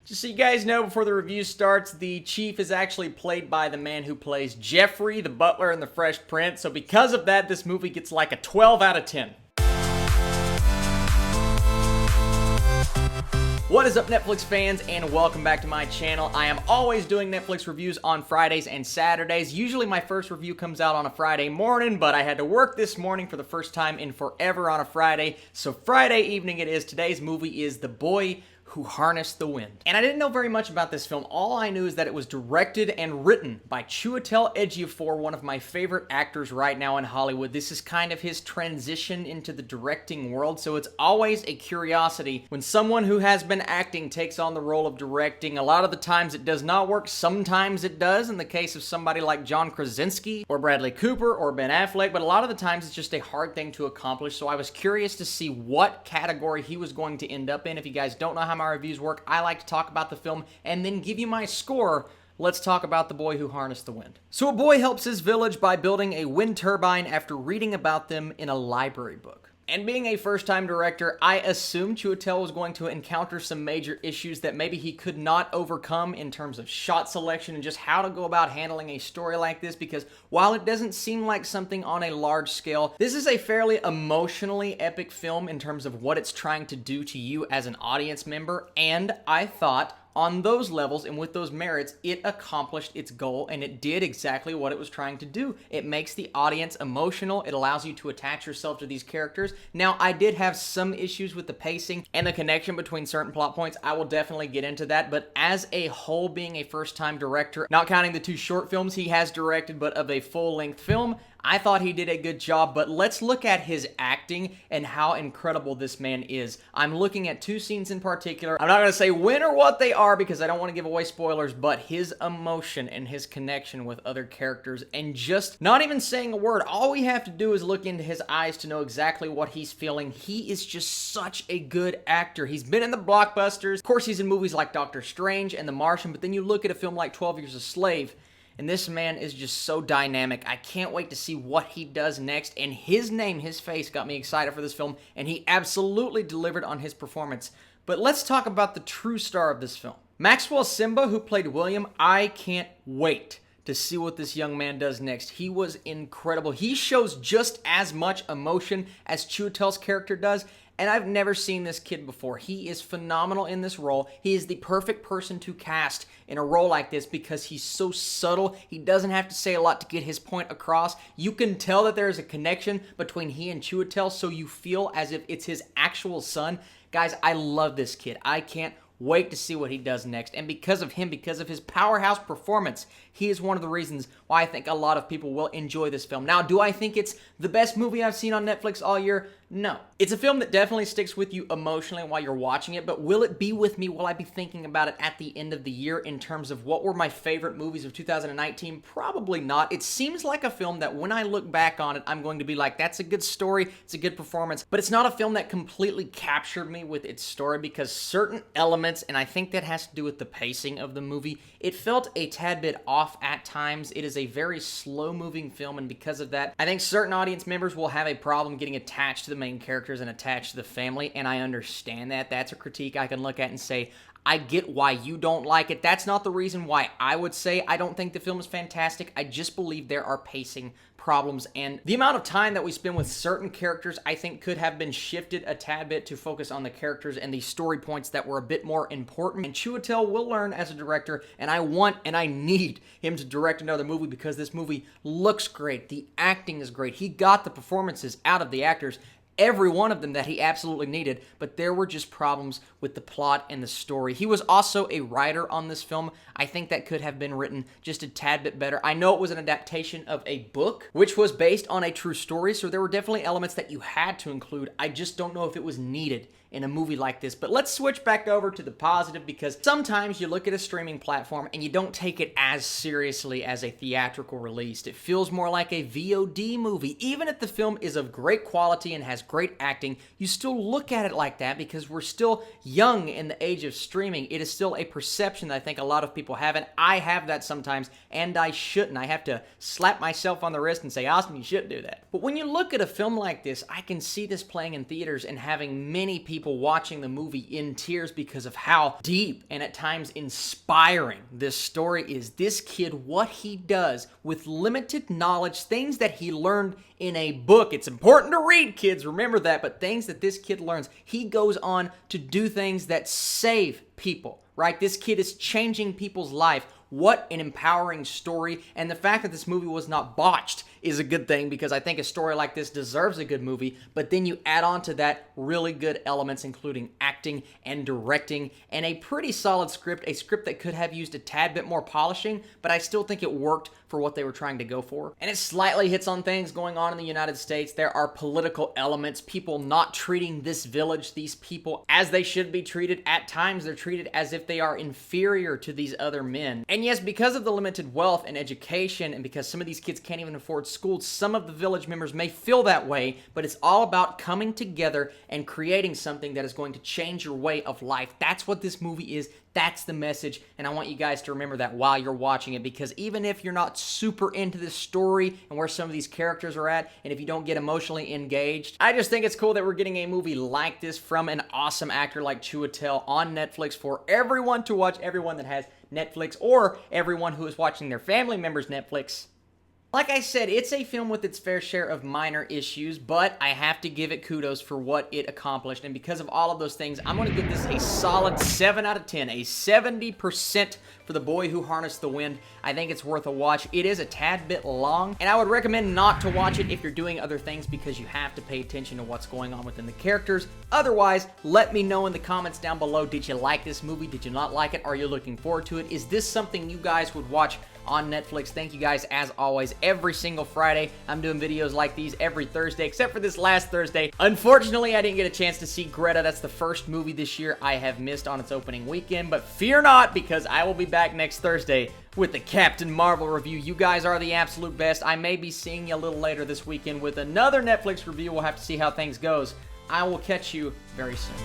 Just so you guys know, before the review starts, the Chief is actually played by the man who plays Jeffrey, the butler in The Fresh Prince, so because of that, this movie gets like a 12 out of 10. What is up, Netflix fans, and welcome back to my channel. I am always doing Netflix reviews on Fridays and Saturdays. Usually my first review comes out on a Friday morning, but I had to work this morning for the first time in forever on a Friday, so Friday evening it is. Today's movie is The Boy Who Harnessed the Wind. And I didn't know very much about this film. All I knew is that it was directed and written by Chiwetel Ejiofor, one of my favorite actors right now in Hollywood. This is kind of his transition into the directing world, so it's always a curiosity when someone who has been acting takes on the role of directing. A lot of the times it does not work, sometimes it does, in the case of somebody like John Krasinski or Bradley Cooper or Ben Affleck, but a lot of the times it's just a hard thing to accomplish, so I was curious to see what category he was going to end up in. If you guys don't know how my reviews work, I like to talk about the film and then give you my score. Let's talk about The Boy Who Harnessed the Wind. So a boy helps his village by building a wind turbine after reading about them in a library book. And being a first-time director, I assumed Chiwetel was going to encounter some major issues that maybe he could not overcome in terms of shot selection and just how to go about handling a story like this, because while it doesn't seem like something on a large scale, this is a fairly emotionally epic film in terms of what it's trying to do to you as an audience member, and I thought on those levels and with those merits, it accomplished its goal and it did exactly what it was trying to do. It makes the audience emotional. It allows you to attach yourself to these characters. Now, I did have some issues with the pacing and the connection between certain plot points. I will definitely get into that, but as a whole, being a first-time director, not counting the 2 short films he has directed, but of a full-length film, I thought he did a good job, but let's look at his acting and how incredible this man is. I'm looking at 2 scenes in particular. I'm not going to say when or what they are because I don't want to give away spoilers, but his emotion and his connection with other characters and just not even saying a word. All we have to do is look into his eyes to know exactly what he's feeling. He is just such a good actor. He's been in the blockbusters. Of course, he's in movies like Doctor Strange and The Martian, but then you look at a film like 12 Years a Slave, and this man is just so dynamic. I can't wait to see what he does next. And his name, his face, got me excited for this film. And he absolutely delivered on his performance. But let's talk about the true star of this film. Maxwell Simba, who played William, I can't wait to see what this young man does next. He was incredible. He shows just as much emotion as Chiwetel's character does. And I've never seen this kid before. He is phenomenal in this role. He is the perfect person to cast in a role like this because he's so subtle. He doesn't have to say a lot to get his point across. You can tell that there is a connection between he and Chiwetel, so you feel as if it's his actual son. Guys, I love this kid. I can't wait to see what he does next. And because of him, because of his powerhouse performance, he is one of the reasons why I think a lot of people will enjoy this film. Now, do I think it's the best movie I've seen on Netflix all year? No. It's a film that definitely sticks with you emotionally while you're watching it, but will it be with me? Will I be thinking about it at the end of the year in terms of what were my favorite movies of 2019? Probably not. It seems like a film that when I look back on it, I'm going to be like, that's a good story, it's a good performance, but it's not a film that completely captured me with its story because certain elements, and I think that has to do with the pacing of the movie, it felt a tad bit off at times. It is a very slow-moving film, and because of that, I think certain audience members will have a problem getting attached to the main characters and attached to the family, and I understand that. That's a critique I can look at and say, I get why you don't like it. That's not the reason why I would say I don't think the film is fantastic. I just believe there are pacing problems, and the amount of time that we spend with certain characters I think could have been shifted a tad bit to focus on the characters and the story points that were a bit more important. And Chiwetel will learn as a director, and I want and I need him to direct another movie because this movie looks great. The acting is great. He got the performances out of the actors, every one of them that he absolutely needed, but there were just problems with the plot and the story. He was also a writer on this film. I think that could have been written just a tad bit better. I know it was an adaptation of a book, which was based on a true story, so there were definitely elements that you had to include. I just don't know if it was needed in a movie like this. But let's switch back over to the positive, because sometimes you look at a streaming platform and you don't take it as seriously as a theatrical release. It feels more like a VOD movie. Even if the film is of great quality and has great acting, you still look at it like that because we're still young in the age of streaming. It is still a perception that I think a lot of people have, and I have that sometimes, and I shouldn't. I have to slap myself on the wrist and say, Austin, you shouldn't do that. But when you look at a film like this, I can see this playing in theaters and having many people people watching the movie in tears because of how deep and at times inspiring this story is. This kid, what he does with limited knowledge, things that he learned in a book. It's important to read, kids, remember that, but things that this kid learns, he goes on to do things that save people, right? This kid is changing people's life. What an empowering story, and the fact that this movie was not botched is a good thing, because I think a story like this deserves a good movie, but then you add on to that really good elements, including acting and directing, and a pretty solid script, a script that could have used a tad bit more polishing, but I still think it worked for what they were trying to go for. And it slightly hits on things going on in the United States. There are political elements, people not treating this village, these people, as they should be treated. At times, they're treated as if they are inferior to these other men. And yes, because of the limited wealth and education, and because some of these kids can't even afford school, some of the village members may feel that way, but it's all about coming together and creating something that is going to change your way of life. That's what this movie is. That's the message, and I want you guys to remember that while you're watching it, because even if you're not super into this story and where some of these characters are at, and if you don't get emotionally engaged, I just think it's cool that we're getting a movie like this from an awesome actor like Chiwetel on Netflix for everyone to watch, everyone that has Netflix, or everyone who is watching their family members' Netflix. Like I said, it's a film with its fair share of minor issues, but I have to give it kudos for what it accomplished, and because of all of those things, I'm going to give this a solid 7 out of 10, a 70% for The Boy Who Harnessed the Wind. I think it's worth a watch. It is a tad bit long, and I would recommend not to watch it if you're doing other things, because you have to pay attention to what's going on within the characters. Otherwise, let me know in the comments down below, did you like this movie? Did you not like it? Are you looking forward to it? Is this something you guys would watch on Netflix? Thank you guys, as always, every single Friday. I'm doing videos like these every Thursday, except for this last Thursday. Unfortunately, I didn't get a chance to see Greta. That's the first movie this year I have missed on its opening weekend, but fear not, because I will be back next Thursday with the Captain Marvel review. You guys are the absolute best. I may be seeing you a little later this weekend with another Netflix review. We'll have to see how things goes. I will catch you very soon.